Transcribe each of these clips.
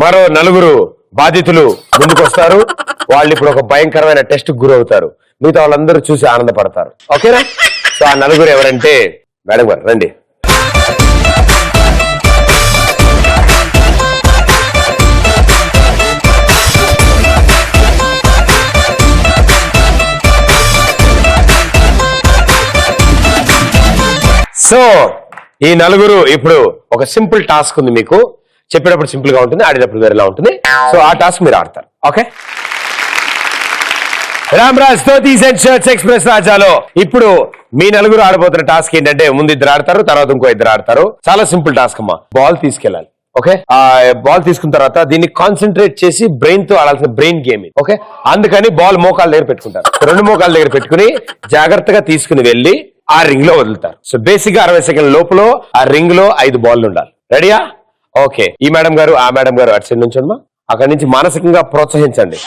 మరో 4 బాధితులు ముందుకు వస్తారు. వాళ్ళు ఇప్పుడు ఒక భయంకరమైన టెస్ట్ గురవుతారు. మిగతా వాళ్ళందరూ చూసి ఆనందపడతారు. ఓకేనా? సో ఆ 4 ఎవరంటే మేడం గారు రండి. సో ఈ 4 ఇప్పుడు ఒక సింపుల్ టాస్క్ ఉంది. మీకు చెప్పేటప్పుడు సింపుల్ గా ఉంటుంది, ఆడేటప్పుడు వేరేలా ఉంటుంది. సో ఆ టాస్క్ మీరు ఆడతారు. Okay? Ramraj dhotis and shirts express రాజాలో ఇప్పుడు మీ 4 ఆడబోతున్న టాస్క్ ఏంటంటే ముందు 2 ఆడతారు, తర్వాత ఇంకో 2 ఆడతారు. చాలా సింపుల్ టాస్క్ అమ్మా. బాల్ తీసుకెళ్ళాలి. ఓకే? ఆ బాల్ తీసుకున్న తర్వాత దీన్ని కాన్సన్ట్రేట్ చేసి బ్రెయిన్ తో ఆడాల్సిన బ్రెయిన్ గేమ్. ఓకే? అందుకని బాల్ మోకాళ్ళ దగ్గర పెట్టుకుంటారు. 2 మోకాళ్ళ దగ్గర పెట్టుకుని జాగ్రత్తగా తీసుకుని వెళ్ళి ఆ రింగ్ లో వదులుతారు. సో బేసిక్ గా 60 సెకండ్ల లోపల ఆ రింగ్ లో 5 బాల్ ఉండాలి. రెడీయా? ఓకే. ఈ మేడం గారు ఆ మేడం గారు అటు సైడ్ నుంచి అక్కడి నుంచి మానసికంగా ప్రోత్సహించండి.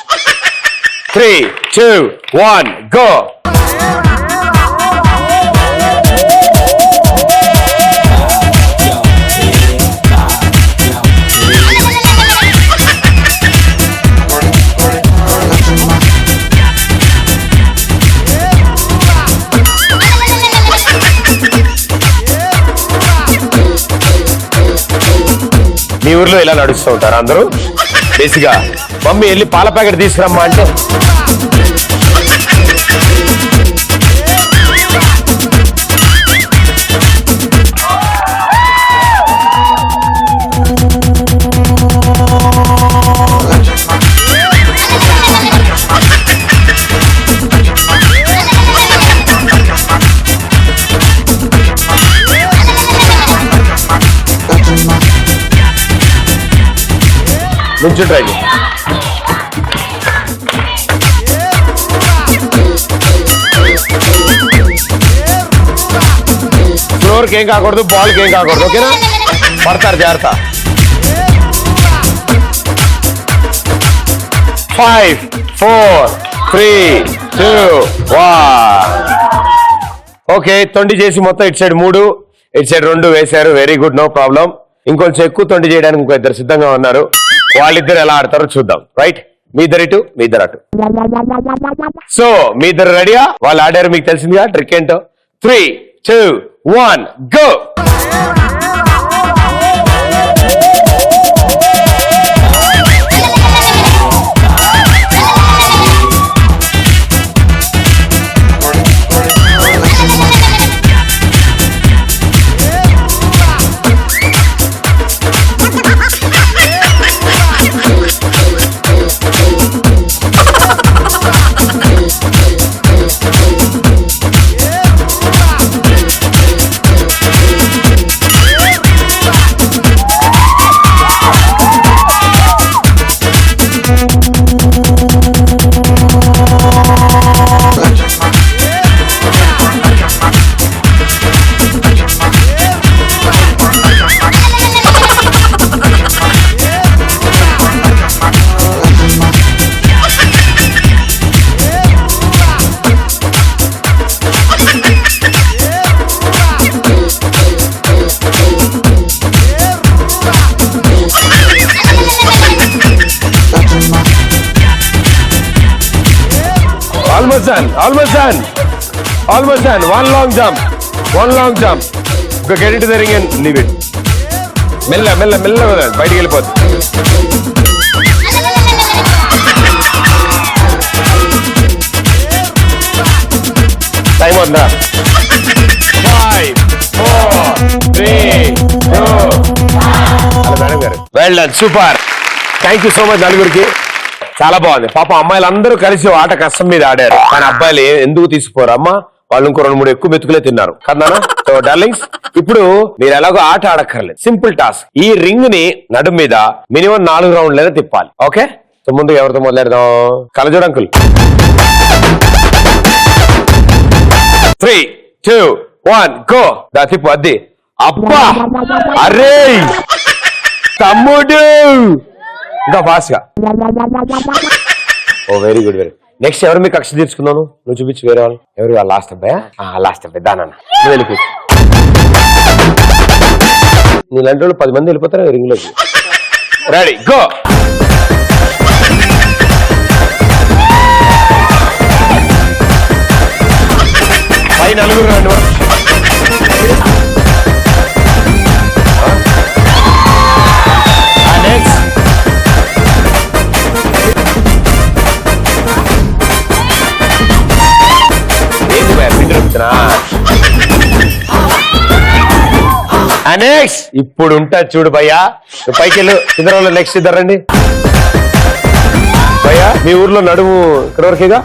3, 2, 1 గో. మీ ఊర్లో ఇలా నడుస్తూ ఉంటారు అందరూ. బేసిక్గా మమ్మీ వెళ్ళి పాల ప్యాకెట్ తీసుకురమ్మా అంటే నుంచి ట్రై చేయండి. ఫ్లోర్కి ఏం కాకూడదు, బాల్కి ఏం కాకూడదు. ఓకేనా? పడతారు, జాగ్రత్త. 5, 4, 3, 2, 1. ఓకే. తొండి చేసి మొత్తం ఇటు సైడ్ 3, ఇటు సైడ్ 2 వేశారు. Very good, no problem. ఇంకొంచెం ఎక్కువ తొండి చేయడానికి ఇంకో 2 సిద్ధంగా ఉన్నారు. వాళ్ళిద్దరు ఎలా ఆడతారో చూద్దాం. రైట్? మీ 2 ఇటు, మీ 2 అటు. సో మీ 2 రెడీయా? వాళ్ళు ఆడారు, మీకు తెలిసిందిగా ట్రిక్ ఏంటో. 3, 2, 1 go. Almost done. One long jump. Get into the ring and leave it. మెల్ల బయటికి వెళ్ళిపోతుంది. టైం అవుతుందా? 5, 4, 3, 2. మేడం గారు well done, super. Thank you so much 4 చాలా బాగుంది. పాపం అమ్మాయిలందరూ కలిసి ఆట కష్టం మీద ఆడారు. కానీ అబ్బాయిలు ఎందుకు తీసుకోరు అమ్మా? వాళ్ళు ఇంకో 2-3 ఎక్కువ మెతుకులే తిన్నారు కదా. సో డార్లింగ్స్, ఇప్పుడు మీరు ఎలాగో ఆట ఆడక్కర్లేదు. Simple task. ఈ రింగ్ ని నడుము మీద మినిమం 4 రౌండ్లైనా తిప్పాలి. ఓకే? సో ముందు ఎవరితో మొదలెడదాం? కలజోడు అంకుల్. 3, 2, 1 గో. దా తిప్పు. అద్ది. అబ్బా, అరే తమ్ముడు, ఇంకా ఫాస్ట్ గా. ఓ వెరీ గుడ్. నెక్స్ట్ ఎవరు మీకు కక్ష తీర్చుకున్నాను? నువ్వు చూపించు. వేరే వాళ్ళు ఎవరు? లాస్ట్ అబ్బాయా? లాస్ట్ అబ్బాయి. దానా నువ్వు వెళ్ళి కూర్చో. నీలాంటి వాళ్ళు 10 మంది వెళ్ళిపోతారు రింగ్ లోకి. Ready go. పై నలుగురు రండి. నెక్స్ట్ ఏంది భయ పిండి రుపుతున్నా. నెక్స్ట్ ఇప్పుడు ఉంటా చూడు భయ్యా. పైకి వెళ్ళు. ఇద్దరు నెక్స్ట్ ఇద్దరు రండి భయ్యా. మీ ఊర్లో నడుము ఇక్కడ వరకేగా.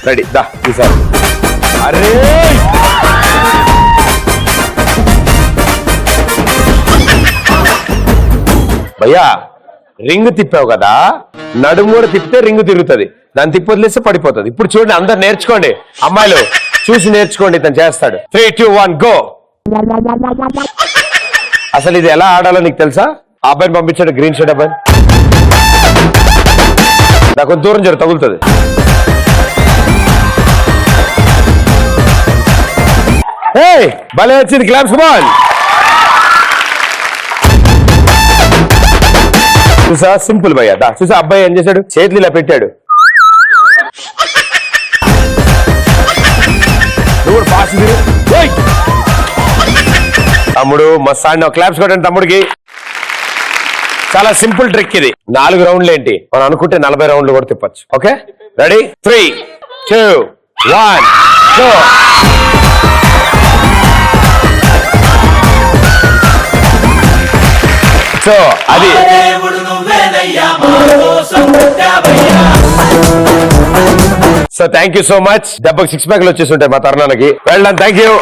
రెడీ దా ఈసారి. అరే భయ్యా రింగ్ తిప్పావు కదా, నడుము కూడా తిప్పితే రింగ్ తిరుగుతుంది, దాన్ని తిప్పి వదిలేస్తే పడిపోతుంది. ఇప్పుడు చూడండి అందరు నేర్చుకోండి, అమ్మాయిలు చూసి నేర్చుకోండి, తను చేస్తాడు. 3, 2, 1 గో. అసలు ఇది ఎలా ఆడాలో నీకు తెలుసా? ఆ అబ్బాయిని పంపించాడు, గ్రీన్ షర్ట్ అబ్బాయి. నాకు కొంచెం దూరం జరు, తగులుతుంది. భలే వచ్చింది, క్లాప్స్ బాల్. చూసా సింపుల్ భయ్యా. దా చూసా అబ్బాయి ఏం చేశాడు, చేతులు ఇలా పెట్టాడు. నువ్వు ఫాస్ట్ తమ్ముడు మస్త్ ఆడినావు. క్లాప్స్ కొట్టండి తమ్ముడికి. చాలా సింపుల్ ట్రిక్ ఇది. 4 రౌండ్లు ఏంటి, మనం అనుకుంటే 40 రౌండ్లు కూడా తిప్పచ్చు. Okay ready 3, 2, 1 go. సో అది so thank you so much. దెబ్బకి 6 ప్యాక్లు వచ్చేసి ఉంటాయి మా తరుణానికి. Well done, thank you.